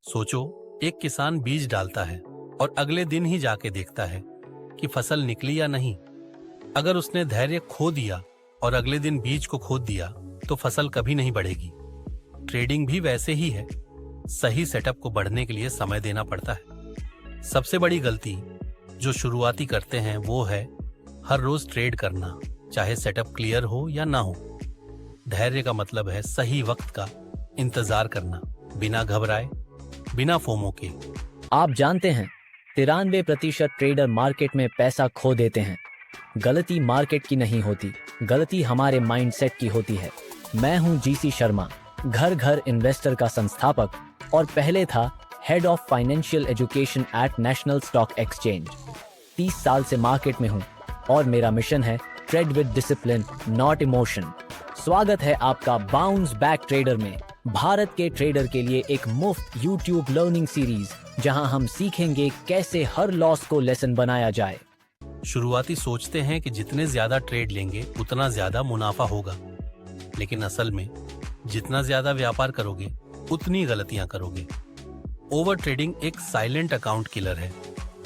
सोचो, एक किसान बीज डालता है और अगले दिन ही जाके देखता है कि फसल निकली या नहीं। अगर उसने धैर्य खो दिया और अगले दिन बीज को खोद दिया तो फसल कभी नहीं बढ़ेगी। ट्रेडिंग भी वैसे ही है। सही सेटअप को बढ़ने के लिए समय देना पड़ता है। सबसे बड़ी गलती जो शुरुआती करते हैं वो है हर रोज ट्रेड करना, चाहे सेटअप क्लियर हो या ना हो। धैर्य का मतलब है सही वक्त का इंतजार करना, बिना घबराए, बिना फोमो के। आप जानते हैं 93% ट्रेडर मार्केट में पैसा खो देते हैं। गलती मार्केट की नहीं होती, गलती हमारे माइंडसेट की होती है। मैं हूं जीसी शर्मा, घर घर इन्वेस्टर का संस्थापक और पहले था head of financial education at national stock exchange. 30 साल से मार्केट में हूं और मेरा मिशन है trade with discipline, not emotion. स्वागत है आपका बाउंस बैक ट्रेडर में, भारत के ट्रेडर के लिए एक मुफ्त YouTube लर्निंग सीरीज जहां हम सीखेंगे कैसे हर लॉस को लेसन बनाया जाए। शुरुआती सोचते हैं कि जितने ज्यादा ट्रेड लेंगे उतना ज्यादा मुनाफा होगा, लेकिन असल में जितना ज्यादा व्यापार करोगे उतनी गलतियां करोगे। ओवर ट्रेडिंग एक साइलेंट अकाउंट किलर है।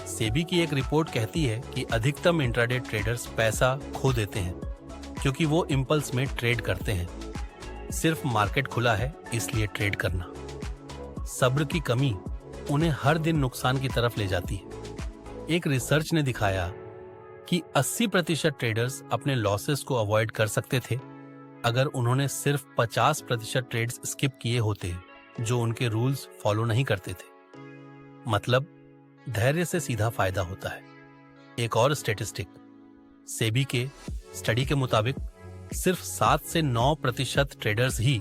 सेबी की एक रिपोर्ट कहती है कि अधिकतम इंट्राडे ट्रेडर्स पैसा खो देते हैं क्योंकि वो इंपल्स में ट्रेड करते हैं। सिर्फ मार्केट खुला है इसलिए ट्रेड करना। सब्र की कमी उन्हें हर दिन नुकसान की तरफ ले जाती है। एक रिसर्च ने दिखाया कि 80% ट्रेडर्स अपने लॉसेस को अवॉइड कर सकते थे अगर उन्होंने सिर्फ 50% ट्रेड्स स्किप किए होते जो उनके रूल्स फॉलो नहीं करते थे। मतलब धैर्य से सीधा फायदा होता है। एक और स्टैटिस्टिक, सेबी के स्टडी के मुताबिक सिर्फ 7 से 9% ट्रेडर्स ही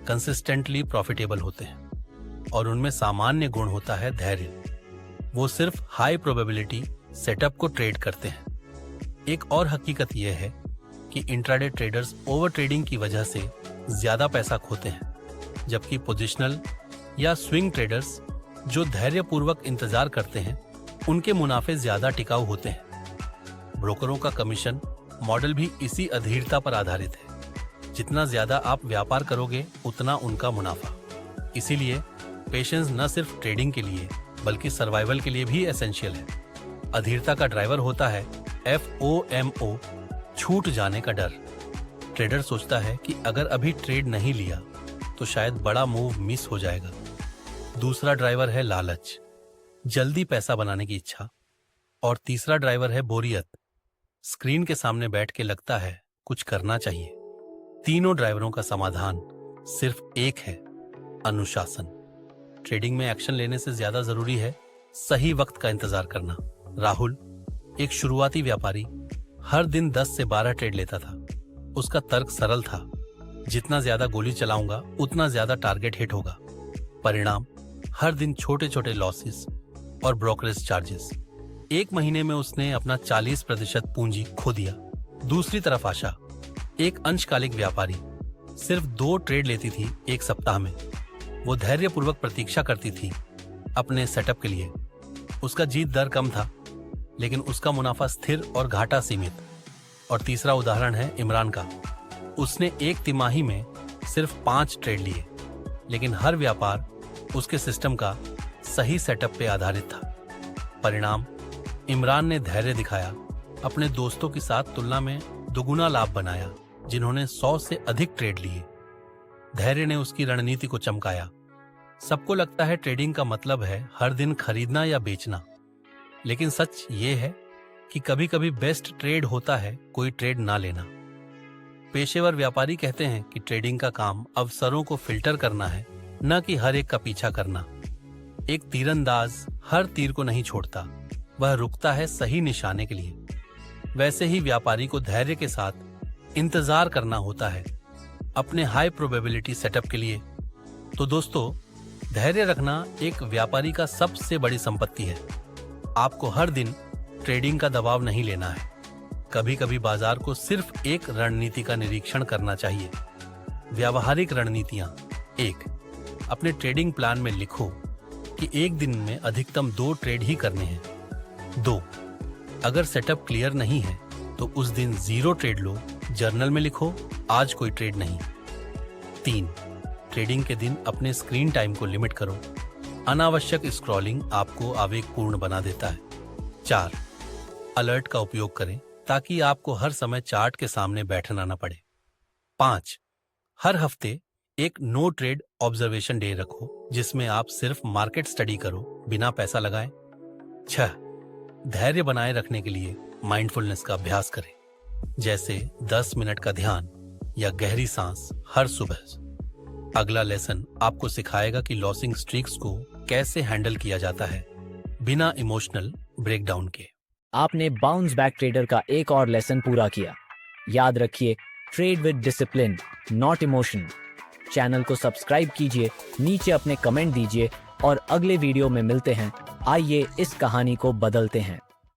कंसिस्टेंटली प्रॉफिटेबल होते हैं और उनमें सामान्य गुण होता है धैर्य। वो सिर्फ हाई प्रोबेबिलिटी सेटअप को ट्रेड करते हैं। एक और हकीकत यह है कि इंट्राडे ट्रेडर्स ओवर ट्रेडिंग की वजह से ज्यादा पैसा खोते हैं, जबकि पोजिशनल या स्विंग ट्रेडर्स जो धैर्यपूर्वक इंतजार करते हैं उनके मुनाफे ज्यादा टिकाऊ होते हैं। ब्रोकरों का कमीशन मॉडल भी इसी अधीरता पर आधारित है। जितना ज्यादा आप व्यापार करोगे उतना उनका मुनाफा। इसीलिए पेशेंस न सिर्फ ट्रेडिंग के लिए बल्कि सर्वाइवल के लिए भी एसेंशियल है। अधीरता का ड्राइवर होता है FOMO, छूट जाने का डर। ट्रेडर सोचता है कि अगर अभी ट्रेड नहीं लिया तो शायद बड़ा मूव मिस हो जाएगा। दूसरा ड्राइवर है लालच, जल्दी पैसा बनाने की इच्छा। और तीसरा ड्राइवर है बोरियत, स्क्रीन के सामने बैठ के लगता है कुछ करना चाहिए। तीनों ड्राइवरों का समाधान सिर्फ एक है, अनुशासन। ट्रेडिंग में एक्शन लेने से ज्यादा जरूरी है सही वक्त का इंतजार करना। राहुल, एक शुरुआती व्यापारी, हर दिन 10 से 12 ट्रेड लेता था। उसका तर्क सरल था, जितना ज्यादा गोली चलाऊंगा उतना ज्यादा टारगेट हिट होगा। परिणाम, हर दिन छोटे छोटे लॉसेस और ब्रोकरेज चार्जेस। एक महीने में उसने अपना 40% पूंजी खो दिया। दूसरी तरफ आशा, एक अंशकालिक व्यापारी, सिर्फ 2 ट्रेड लेती थी एक सप्ताह में। वो धैर्यपूर्वक प्रतीक्षा करती थी अपने सेटअप के लिए। उसका जीत दर कम था लेकिन उसका मुनाफा स्थिर और घाटा सीमित। और तीसरा उदाहरण है इमरान का। उसने एक तिमाही में सिर्फ 5 ट्रेड लिए, लेकिन हर व्यापार उसके सिस्टम का सही सेटअप पे आधारित था। परिणाम, इमरान ने धैर्य दिखाया, अपने दोस्तों के साथ तुलना में दुगुना लाभ बनाया जिन्होंने 100 से अधिक ट्रेड लिए। धैर्य ने उसकी रणनीति को चमकाया। सबको लगता है ट्रेडिंग का मतलब है हर दिन खरीदना या बेचना, लेकिन सच ये है कि कभी कभी बेस्ट ट्रेड होता है कोई ट्रेड ना लेना। पेशेवर व्यापारी कहते हैं कि ट्रेडिंग का काम अवसरों को फिल्टर करना है, न कि हर एक का पीछा करना। एक तीरंदाज हर तीर को नहीं छोड़ता, वह रुकता है सही निशाने के लिए। वैसे ही व्यापारी को धैर्य के साथ इंतजार करना होता है अपने हाई प्रोबेबिलिटी सेटअप के लिए। तो दोस्तों, धैर्य रखना एक व्यापारी का सबसे बड़ी संपत्ति है। आपको हर दिन ट्रेडिंग का दबाव नहीं लेना है। कभी कभी बाजार को सिर्फ एक रणनीति का निरीक्षण करना चाहिए। व्यावहारिक रणनीतियां: 1. अपने ट्रेडिंग प्लान में लिखो कि एक दिन में अधिकतम 2 ट्रेड ही करने हैं। 2. अगर सेटअप क्लियर नहीं है तो उस दिन 0 ट्रेड लो, जर्नल में लिखो आज कोई ट्रेड नहीं। 3. ट्रेडिंग के दिन अपने स्क्रीन टाइम को लिमिट करो। अनावश्यक स्क्रॉलिंग आपको आवेगपूर्ण बना देता है। 4. अलर्ट का उपयोग करें ताकि आपको हर समय चार्ट के सामने बैठना न पड़े। 5. हर हफ्ते एक नो ट्रेड ऑब्जर्वेशन डे रखो जिसमें आप सिर्फ मार्केट स्टडी करो बिना पैसा लगाए। 6. धैर्य बनाए रखने के लिए माइंडफुलनेस का अभ्यास करें, जैसे 10 मिनट का ध्यान या गहरी सांस हर सुबह। अगला लेसन आपको सिखाएगा कि लॉसिंग स्ट्रीक्स को कैसे हैंडल किया जाता है बिना इमोशनल ब्रेकडाउन के। आपने बाउंस बैक ट्रेडर का एक और लेसन पूरा किया। याद रखिए, trade with discipline, not emotion. Channel को सब्सक्राइब कीजिए, नीचे अपने कमेंट दीजिए और अगले वीडियो में मिलते हैं। आइए इस कहानी को बदलते हैं।